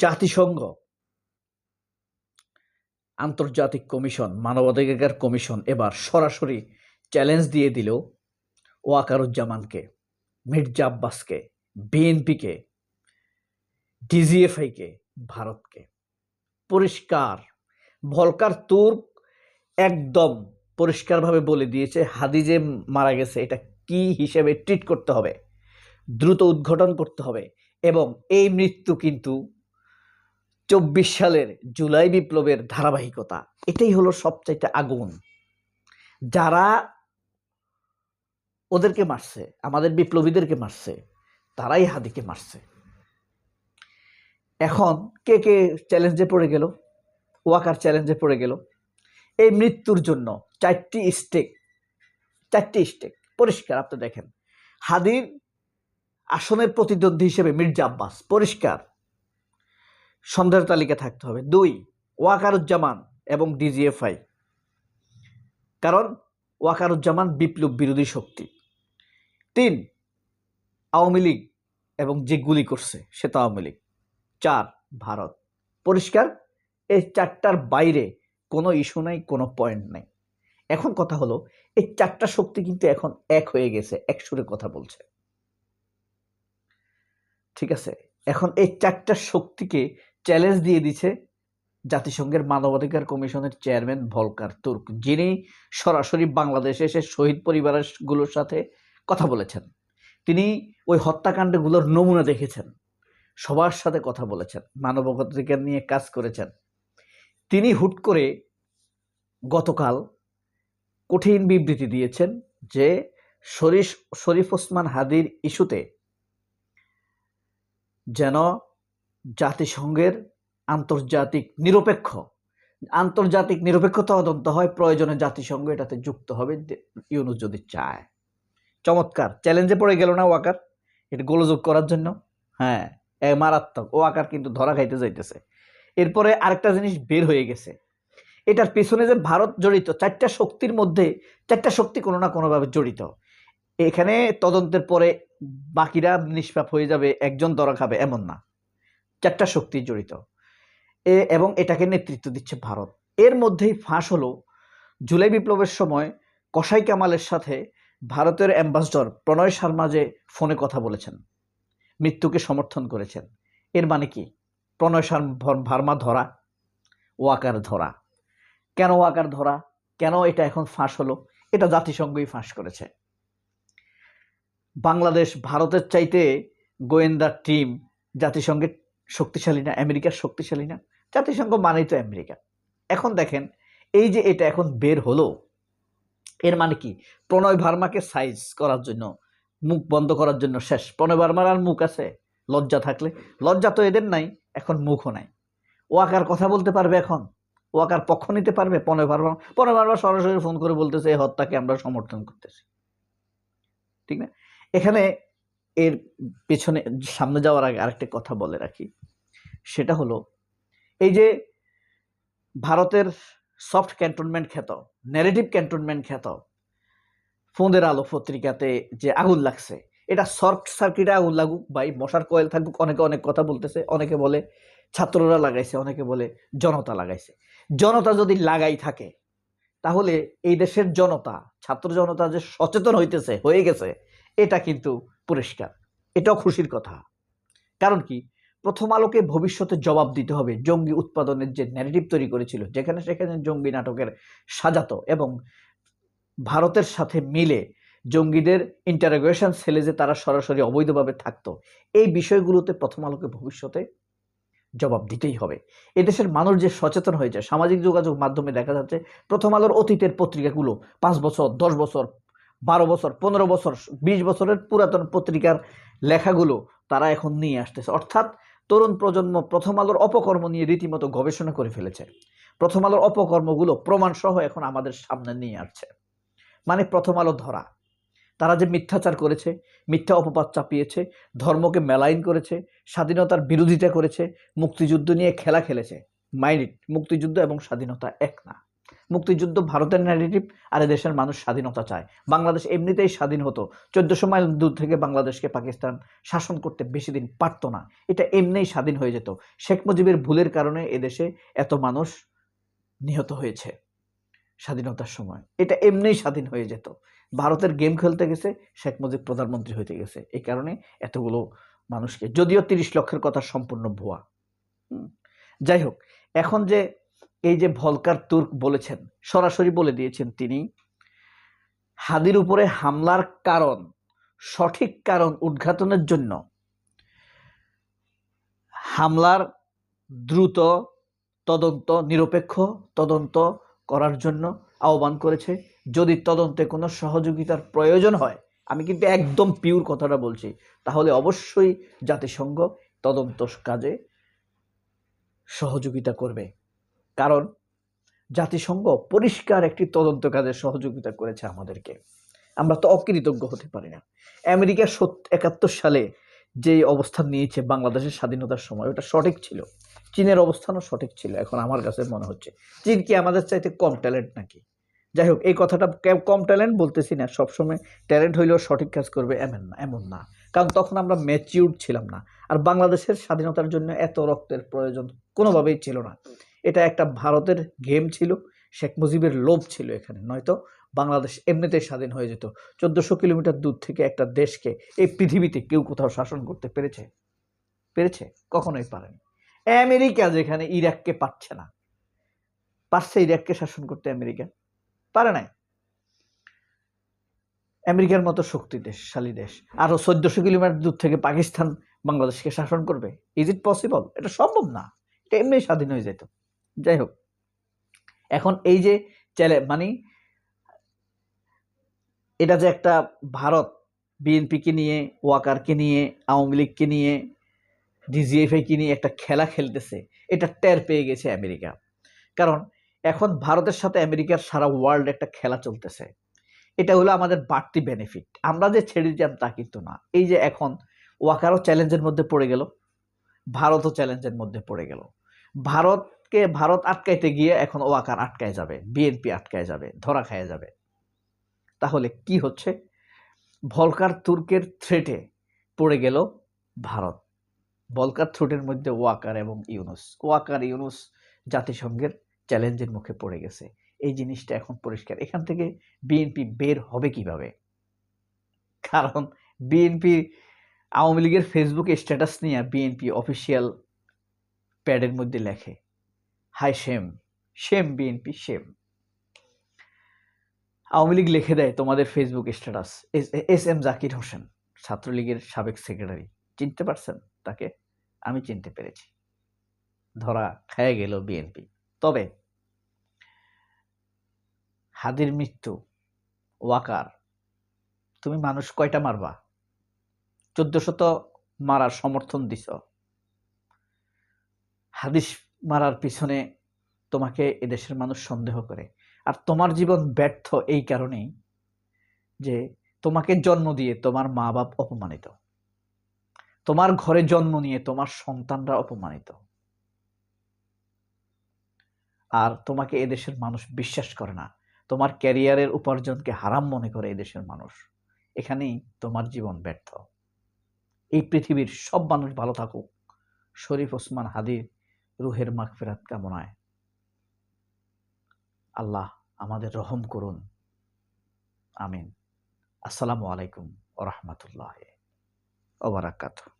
জাতিসংঘ আন্তর্জাতিক কমিশন, মানবাধিকার কমিশন এবার সরাসরি চ্যালেঞ্জ দিয়ে দিল ওয়াকারুজ্জামানকে, মির্জা আব্বাসকে, বিএনপিকে, ডিজিএফআইকে, ভারতকে। পরিষ্কার ভলকার তুর্ক একদম পরিষ্কারভাবে বলে দিয়েছে হাদি যে মারা গেছে এটা কি হিসেবে ট্রিট করতে হবে, দ্রুত উদ্ঘাটন করতে হবে। এবং এই মৃত্যু কিন্তু 24 সালের জুলাই বিপ্লবের ধারাবাহিকতা। এটাই হলো সবচাইতে আগুন। যারা ওদেরকে মারছে, আমাদের বিপ্লবীদেরকে মারছে, তারাই হাদিকে মারছে। এখন কে কে চ্যালেঞ্জে পড়ে গেল? ওয়াকার চ্যালেঞ্জে পড়ে গেল। এই মৃত্যুর জন্য চারটি স্টেক পরিষ্কার। আপনি দেখেন, হাদির আসনের প্রতিদ্বন্দ্বী হিসেবে মির্জা আব্বাস পরিষ্কার সন্দেহের তালিকা থাকতে হবে। 2 ওয়াকারুজ্জামান এবং ডিজিএফআই, কারণ ওয়াকারুজ্জামান বিপ্লব বিরোধী শক্তি। 3 আওয়ামী লীগ এবং যে গুলি করছে সে তো আওয়ামী লীগ। 4 ভারত। পরিষ্কার এই 4টার বাইরে কোনো ইস্যু নাই, কোনো পয়েন্ট নাই। এখন কথা হলো এই 4টা শক্তি কিন্তু এখন এক হয়ে গেছে, এক সুরে কথা বলছে। ঠিক আছে, এখন এই 4টা শক্তিকে চ্যালেঞ্জ দিয়ে দিচ্ছে জাতিসংঘের মানবাধিকার কমিশনের চেয়ারম্যান ভলকার তুর্ক, যিনি সরাসরি বাংলাদেশে এসে শহীদ পরিবারগুলোর সাথে কথা বলেছেন। তিনি ওই হত্যাকাণ্ডগুলোর নমুনা দেখেছেন, সবার সাথে কথা বলেছেন, মানবাধিকার নিয়ে কাজ করেছেন। তিনি হুট করে গতকাল কঠিন বিবৃতি দিয়েছেন যে শরীফ ওসমান হাদির ইস্যুতে যেন জাতিসংঘের আন্তর্জাতিক নিরপেক্ষ তদন্ত হয়, প্রয়োজনে জাতিসংঘ এটাতে যুক্ত হবে ইউনূস যদি চায়। চমৎকার চ্যালেঞ্জে পড়ে গেল না ওয়াকার এটা গোলযোগ করার জন্য? হ্যাঁ, মারাত্মক। ওয়াকার কিন্তু ধরা খাইতে যাইতেছে। এরপরে আরেকটা জিনিস বের হয়ে গেছে, এটার পিছনে যে ভারত জড়িত। 4টা শক্তির মধ্যে 4টা শক্তি কোনো না কোনোভাবে জড়িত। এখানে তদন্তের পরে বাকিরা নিষ্পাপ হয়ে যাবে, একজন ধরা খাবে এমন না, 4টা শক্তি জড়িত। এবং এটাকে নেতৃত্ব দিচ্ছে ভারত। এর মধ্যেই ফাঁস হলো জুলাই বিপ্লবের সময় কসাই কামালের সাথে ভারতের অ্যাম্বাসডর প্রণয় শর্মা যে ফোনে কথা বলেছেন, মৃত্যুকে সমর্থন করেছেন। এর মানে কি? প্রণয় ভার্মা ধরা, ওয়াকার ধরা। কেন ওয়াকার ধরা, কেন এটা এখন ফাঁস হলো? এটা জাতিসংঘই ফাঁস করেছে। বাংলাদেশ ভারতের চাইতে গোয়েন্দা টিম জাতিসংঘের শক্তিশালী না? আমেরিকার শক্তিশালী না? জাতিসংঘ মানেই তো আমেরিকা। এখন দেখেন এই যে এটা এখন বের হলো, এর মানে কি? প্রণয় ভার্মাকে সাইজ করার জন্য, মুখ বন্ধ করার জন্য শেষ। প্রণয় ভার্মার আর মুখ আছে? লজ্জা থাকলে, লজ্জা তো এদের নাই, এখন মুখও নাই। ওয়াকার কথা বলতে পারবে এখন? ওয়াকার পক্ষ নিতে পারবে? প্রণয় ভার্মা সরাসরি ফোন করে বলতেছে এই হত্যাকে আমরা সমর্থন করতেছি, ঠিক না? এখানে এর পেছনে সামনে যাওয়ার আগে আরেকটা কথা বলে রাখি, সেটা হলো এই যে ভারতের সফট ক্যান্টনমেন্ট খ্যাত, ন্যারেটিভ ক্যান্টনমেন্ট খ্যাত ফোঁদের আলো পত্রিকাতে যে আগুন লাগছে, এটা শর্ট সার্কিটে আগুন লাগুক ভাই, মশার কয়েল থাকুক। অনেকে অনেক কথা বলতেছে, অনেকে বলে ছাত্ররা লাগাইছে, অনেকে বলে জনতা লাগাইছে। জনতা যদি লাগাই থাকে তাহলে এই দেশের জনতা, ছাত্র জনতা যে সচেতন হয়ে গেছে এটা কিন্তু পরিষ্কার, এটাও খুশির কথা। কারণ কি? প্রথম আলোকে ভবিষ্যতে জবাব দিতে হবে জঙ্গি উৎপাদনের যে ন্যারেটিভ তৈরি করেছিল, যেখানে সেখানে জঙ্গি নাটকের সাজাতো এবং ভারতের সাথে মিলে জঙ্গিদের ইন্টারোগেশন সেলে যে তারা সরাসরি অবৈধভাবে থাকতো, এই বিষয়গুলোতে প্রথম আলোকে ভবিষ্যতে জবাব দিতেই হবে। এদেশের মানুষ যে সচেতন হয়েছে, সামাজিক যোগাযোগ মাধ্যমে দেখা যাচ্ছে প্রথম আলোর অতীতের পত্রিকাগুলো 5 বছর, 10 বছর, 12 বছর, 15 বছর, 20 বছরের পুরাতন পত্রিকার লেখাগুলো তারা এখন নিয়ে আসতেছে। অর্থাৎ তরুণ প্রজন্ম প্রথম আলোর অপকর্ম নিয়ে রীতিমতো গবেষণা করে ফেলেছে। প্রথম আলোর অপকর্মগুলো প্রমাণ সহ এখন আমাদের সামনে নিয়ে আসছে। মানে প্রথম আলো ধরা, তারা যে মিথ্যাচার করেছে, মিথ্যা অপবাদ চাপিয়েছে, ধর্মকে মেলাইন করেছে, স্বাধীনতার বিরোধিতা করেছে, মুক্তিযুদ্ধ নিয়ে খেলা খেলেছে। মাইন্ড ইট, মুক্তিযুদ্ধ এবং স্বাধীনতা এক না। মুক্তিযুদ্ধ ভারতের ন্যারেটিভ, আর দেশের মানুষ স্বাধীনতা চায়। বাংলাদেশ এমনিতেই স্বাধীন হতো, 1400 মাইল দূর থেকে বাংলাদেশকে পাকিস্তান শাসন করতে বেশি দিন পারত না, এটা এমনিই স্বাধীন হয়ে যেত। শেখ মুজিবের ভুলের কারণে এদেশে এত মানুষ নিহত হয়েছে স্বাধীনতার সময়, এটা এমনিই স্বাধীন হয়ে যেত। ভারতের গেম খেলতে গেছে, শেখ মুজিব প্রধানমন্ত্রী হইতে গেছে, এই কারণে এতগুলো মানুষকে, যদিও 30 লক্ষের কথা সম্পূর্ণ ভুয়া। যাই হোক, এখন যে এই যে ভলকার তুর্ক বলেছেন, সরাসরি বলে দিয়েছেন তিনি, হাদির উপরে হামলার কারণ, সঠিক কারণ উদ্ঘাটনের জন্য হামলার দ্রুত তদন্ত, নিরপেক্ষ তদন্ত করার জন্য আহ্বান করেছে। যদি তদন্তে কোনো সহযোগিতার প্রয়োজন হয়, আমি কিন্তু একদম পিওর কথাটা বলছি, তাহলে অবশ্যই জাতিসংঘ তদন্ত কাজে সহযোগিতা করবে। কারণ জাতিসংঘ পরিষ্কার একটি তদন্ত কাজে সহযোগিতা করেছে আমাদেরকে, আমরা তো অকৃতজ্ঞ হতে পারি না। আমেরিকা 71 সালে যে অবস্থান নিয়েছে বাংলাদেশের স্বাধীনতার সময়, ওটা সঠিক ছিল। চীনের অবস্থানও সঠিক ছিল, এখন আমার কাছে মনে হচ্ছে। চীন কি আমাদের চাইতে কম ট্যালেন্ট নাকি? যাই হোক, এই কথাটা কম ট্যালেন্ট বলতেছি না, সবসময় ট্যালেন্ট হইলেও সঠিক কাজ করবে এমন না, কারণ তখন আমরা ম্যাচিউরড ছিলাম না। আর বাংলাদেশের স্বাধীনতার জন্য এত রক্তের প্রয়োজন কোনোভাবেই ছিল না। এটা একটা ভারতের গেম ছিল, শেখ মুজিবের লোভ ছিল এখানে, নয়তো বাংলাদেশ এমনিতেই স্বাধীন হয়ে যেত। 1400 কিলোমিটার দূর থেকে একটা দেশকে এই পৃথিবীতে কেউ কোথাও শাসন করতে পেরেছে? কখনোই পারেনি। আমেরিকা যেখানে ইরাককে পারছে না, পারছে ইরাককে শাসন করতে? আমেরিকা পারে নাই। আমেরিকার মতো শক্তিশালী দেশ আরো 1400 কিলোমিটার দূর থেকে পাকিস্তান বাংলাদেশকে শাসন করবে? Is it possible? এটা সম্ভব না, এটা এমনি স্বাধীন হয়ে যেত। যাই হোক, এখন এই যে মানে এটা যে একটা ভারত বিএনপিকে নিয়ে, ওয়াকারকে নিয়ে, আওয়ামী লীগকে নিয়ে, ডিজিএফআইকে নিয়ে একটা খেলা খেলতেছে, এটা টের পেয়ে গেছে আমেরিকা। কারণ এখন ভারতের সাথে আমেরিকার সারা ওয়ার্ল্ড একটা খেলা চলতেছে। এটা হলো আমাদের বাড়তি বেনিফিট, আমরা যে ছেড়ে দিলাম তা কিন্তু না। এই যে এখন ওয়াকারও চ্যালেঞ্জের মধ্যে পড়ে গেল, ভারতও চ্যালেঞ্জের মধ্যে পড়ে গেল। ভারত আটকাইতে গিয়ে এখন ওয়াকার আটকায় যাবে, বিএনপি আটকায় যাবে, ধরা খায় যাবে। তাহলে কি হচ্ছে? ভলকার তুর্কের থ্রেটে পড়ে গেল ভারত। ভলকার থ্রেটের মধ্যে ওয়াকার এবং ইউনুস জাতিসংঘের চ্যালেঞ্জের মুখে পড়ে গেছে। এই জিনিসটা এখন পরিষ্কার। এখান থেকে বিএনপি বের হবে কিভাবে? কারণ বিএনপি, আওয়ামী লীগের ফেসবুকে স্ট্যাটাস নিয়ে বিএনপি অফিসিয়াল প্যাডের মধ্যে লেখে, হাই shame BNP shame. Awami League লিখে দেয় তোমাদের Facebook status. S M Zakir Hossain, ছাত্রলীগের সাবেক সেক্রেটারি, চিনতে পারছেন তাকে? আমি চিনতে পেরেছি। ধরা খেয়ে গেল বিএনপি। তবে হাদির মৃত্যু, ওয়াকার, তুমি মানুষ কয়টা মারবা? 1400 মারার সমর্থন দিছ। হাদিস মারার পিছনে তোমাকে এদেশের মানুষ সন্দেহ করে। আর তোমার জীবন ব্যর্থ এই কারণেই যে তোমাকে জন্ম দিয়ে তোমার মা বাপ অপমানিত, তোমার ঘরে জন্ম নিয়ে তোমার সন্তানরা অপমানিত, আর তোমাকে এদেশের মানুষ বিশ্বাস করে না। তোমার ক্যারিয়ারের উপার্জনকে হারাম মনে করে এদেশের মানুষ। এখানেই তোমার জীবন ব্যর্থ। এই পৃথিবীর সব মানুষ ভালো থাকুক, শরীফ ওসমান হাদির রুহের মাগফিরাত কামনায় আল্লাহ আমাদের রহম করুন, আমিন। আসসালামু আলাইকুম ওয়া রাহমাতুল্লাহি ওয়া বারাকাতুহু।